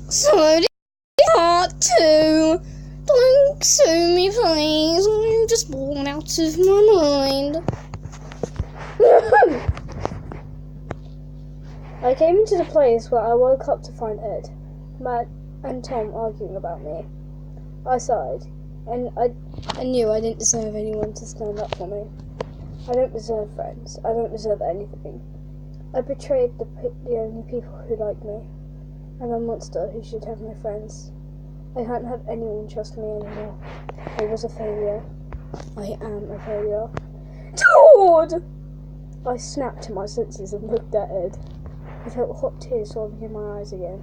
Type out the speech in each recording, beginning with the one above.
So part 2. Don't sue me, please. I'm just bored out of my mind. I came into the place where I woke up to find Ed, Matt, and Tom arguing about me. I sighed, and I knew I didn't deserve anyone to stand up for me. I don't deserve friends. I don't deserve anything. I betrayed the only people who like me. I'm a monster who should have no friends. I can't have anyone trust me anymore. I was a failure. I am a failure. Tomtord! I snapped to my senses and looked at Ed. I felt hot tears swarming in my eyes again.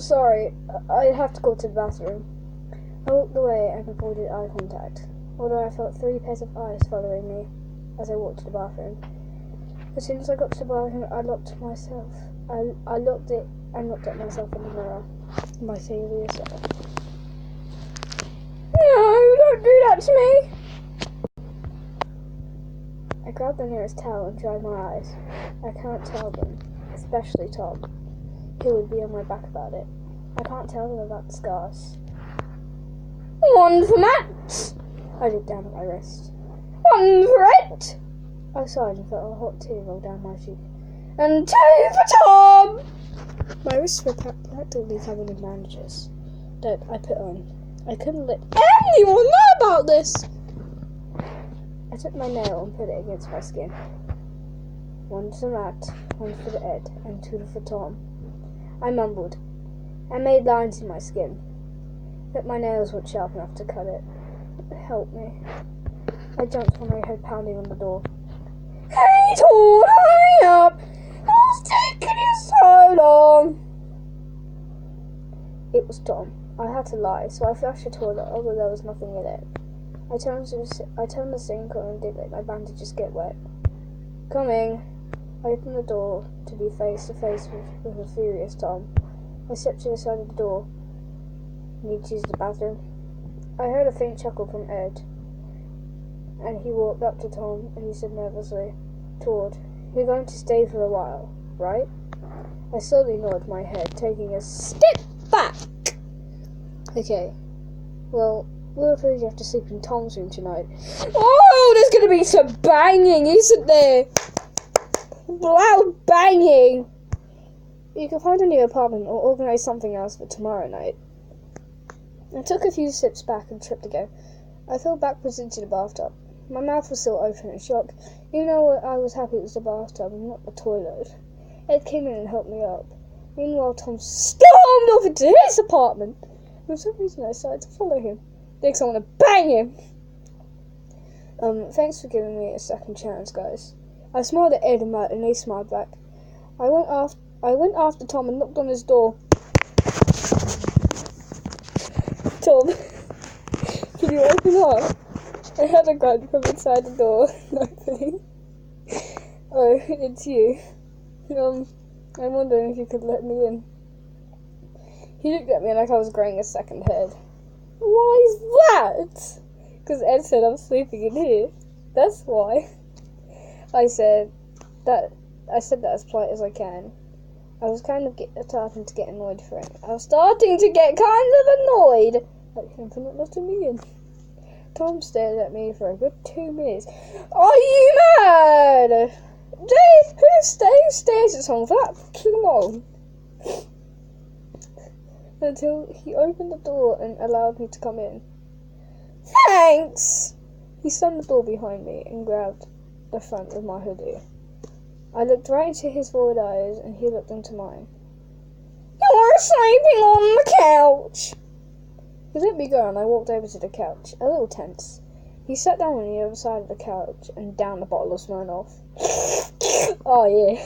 Sorry, I have to go to the bathroom. I walked away and avoided eye contact, although I felt 3 pairs of eyes following me as I walked to the bathroom. As soon as I got to the bathroom, I locked myself. I locked it and looked at myself in the mirror. My failure self. No, don't do that to me! I grabbed the nearest towel and dried my eyes. I can't tell them, especially Tom. He would be on my back about it. I can't tell them about the scars. 1 for Matt! I looked down at my wrist. 1 for Ed! I sighed and felt a hot tear roll down my cheek. And 2 for Tom! My wrists were practically covered in bandages that I put on. I couldn't let anyone know about this! I took my nail and put it against my skin. 1 for Matt, 1 for Ed, and 2 for Tom. I mumbled. I made lines in my skin, but my nails weren't sharp enough to cut it. Help me. I jumped when I heard pounding on the door. Hey, Tom, hurry up! What's taking you so long? It was Tom. I had to lie, so I flushed the toilet, although there was nothing in it. I turned the sink on and did let my bandages get wet. Coming. I opened the door to be face to face with a furious Tom. I stepped to the side of the door. Need to use the bathroom. I heard a faint chuckle from Ed, and he walked up to Tom and he said nervously, Tord, you're going to stay for a while, right? I slowly nodded my head, taking a step back. Okay, well, we're afraid you have to sleep in Tom's room tonight. Oh, there's going to be some banging, isn't there? Loud banging! You can find a new apartment or organise something else for tomorrow night. I took a few steps back and tripped again. I fell backwards into the bathtub. My mouth was still open in shock, even though I was happy it was the bathtub and not the toilet. Ed came in and helped me up. Meanwhile, Tom stormed off into his apartment. For some reason, I decided to follow him. Next, I want to bang him! Thanks for giving me a second chance, guys. I smiled at Ed and Matt, and they smiled back. I went after Tom and knocked on his door. Tom, can you open up? I heard a grunt from inside the door opening. Oh, it's you. I'm wondering if you could let me in. He looked at me like I was growing a second head. Why is that? Because Ed said I'm sleeping in here. That's why. I said that as polite as I can. I was kind of starting to get annoyed for it. I was starting to get kind of annoyed at him for not letting me in. Tom stared at me for a good 2 minutes. Are you mad? Dave, who stares at someone for that fucking long? Until he opened the door and allowed me to come in. Thanks! He slammed the door behind me and grabbed the front of my hoodie. I looked right into his void eyes and he looked into mine. You're sleeping on the couch! He let me go and I walked over to the couch, a little tense. He sat down on the other side of the couch and downed a bottle of Smirnoff. Oh yeah.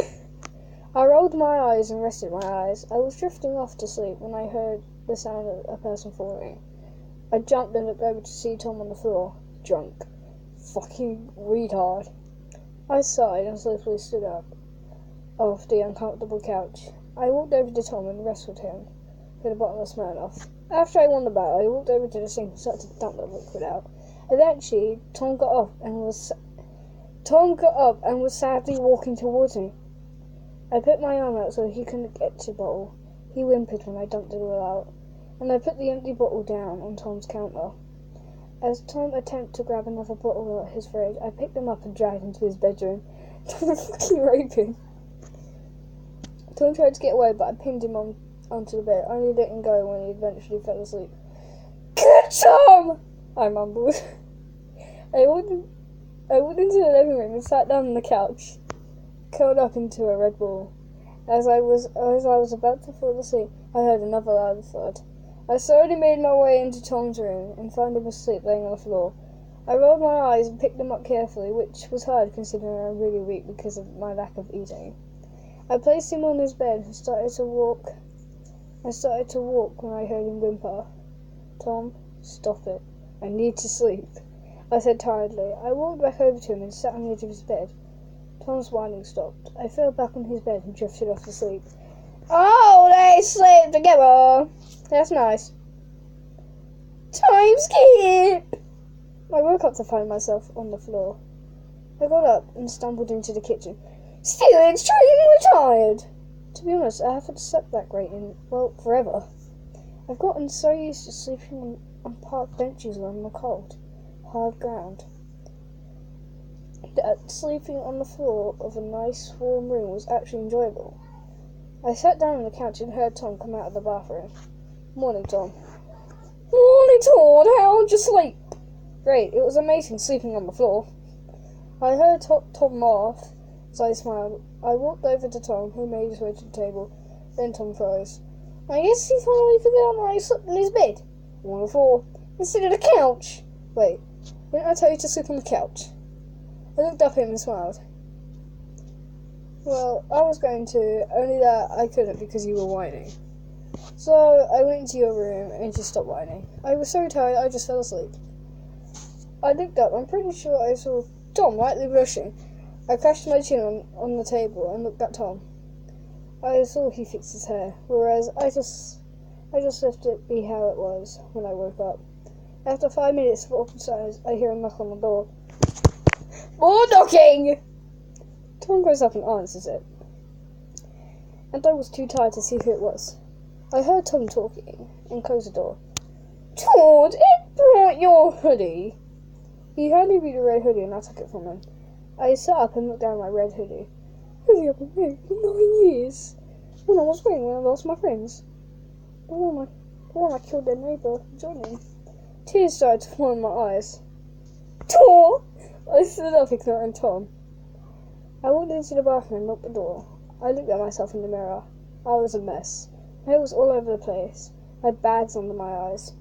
I rolled my eyes and rested my eyes. I was drifting off to sleep when I heard the sound of a person falling. I jumped and looked over to see Tom on the floor, drunk. Fucking retard. I sighed and slowly stood up off the uncomfortable couch. I walked over to Tom and wrestled him with a bottle of Smirnoff. After I won the battle, I walked over to the sink and started to dump the liquid out. Eventually, Tom got up and was sadly walking towards me. I put my arm out so he couldn't get to the bottle. He whimpered when I dumped it all out, and I put the empty bottle down on Tom's counter. As Tom attempted to grab another bottle out of his fridge, I picked him up and dragged him to his bedroom. Tom was fucking raping. Tom tried to get away, but I pinned him onto the bed, only letting go when he eventually fell asleep. Good Tom! I mumbled. I walked into the living room and sat down on the couch, curled up into a red ball. As I was about to fall asleep, I heard another loud thud. I slowly made my way into Tom's room and found him asleep laying on the floor. I rolled my eyes and picked him up carefully, which was hard considering I'm really weak because of my lack of eating. I placed him on his bed and started to walk when I heard him whimper. Tom, stop it. I need to sleep, I said tiredly. I walked back over to him and sat on the edge of his bed. Tom's whining stopped. I fell back on his bed and drifted off to sleep. Oh, they sleep together. That's nice. Time skip! I woke up to find myself on the floor. I got up and stumbled into the kitchen. Still extremely tired. To be honest, I haven't slept that great in, forever. I've gotten so used to sleeping on park benches on the cold, hard ground, that sleeping on the floor of a nice warm room was actually enjoyable. I sat down on the couch and heard Tom come out of the bathroom. Morning, Tom. Morning, Todd. How'd you sleep? Great. It was amazing sleeping on the floor. I heard Tom laugh as I smiled. I walked over to Tom, who made his way to the table. Then Tom froze. I guess he finally figured out that I slept in his bed. On the floor. Instead of the couch. Wait. Didn't I tell you to sleep on the couch? I looked up at him and smiled. Well, I was going to, only that I couldn't because you were whining. So I went into your room and just stopped whining. I was so tired I just fell asleep. I looked up. I'm pretty sure I saw Tom lightly blushing. I crashed my chin on the table and looked at Tom. I saw he fixed his hair, whereas I just left it be how it was when I woke up. After 5 minutes of awkward silence, I hear a knock on the door. More knocking! Tom goes up and answers it, and I was too tired to see who it was. I heard Tom talking and closed the door. Todd, it brought your hoodie. He handed me the red hoodie and I took it from him. I sat up and looked down at my red hoodie. Hoodie I've been wearing for 9 years. When I was wearing when I lost my friends. The one I killed their neighbour, Johnny. Tears started to form in my eyes. Tom! I stood up, ignoring Tom. I walked into the bathroom and locked the door. I looked at myself in the mirror. I was a mess. My hair was all over the place. I had bags under my eyes.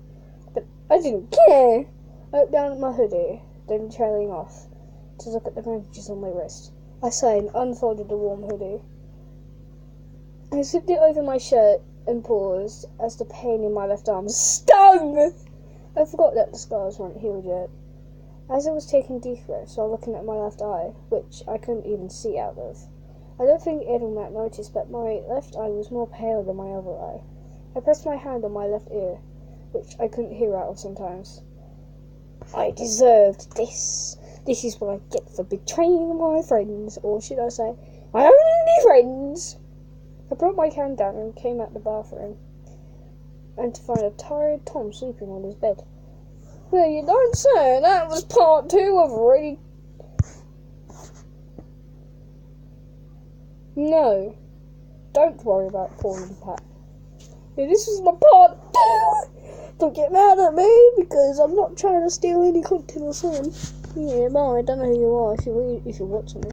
But I didn't care. I looked down at my hoodie, then trailing off, to look at the bandages on my wrist. I sighed and unfolded the warm hoodie. I zipped it over my shirt and paused as the pain in my left arm stung! I forgot that the scars weren't healed yet. As I was taking deep breaths while looking at my left eye, which I couldn't even see out of, I don't think anyone might notice, but my left eye was more pale than my other eye. I pressed my hand on my left ear, which I couldn't hear out of sometimes. I deserved this. This is what I get for betraying my friends, or should I say, my only friends. I brought my hand down and came out the bathroom, and to find a tired Tom sleeping on his bed. Well, you don't say. That was part 2 of already. No, don't worry about Paul and Pat. Yeah, this is my part 2. Don't get mad at me because I'm not trying to steal any content or something. Yeah, but I don't know who you are if you're watching me.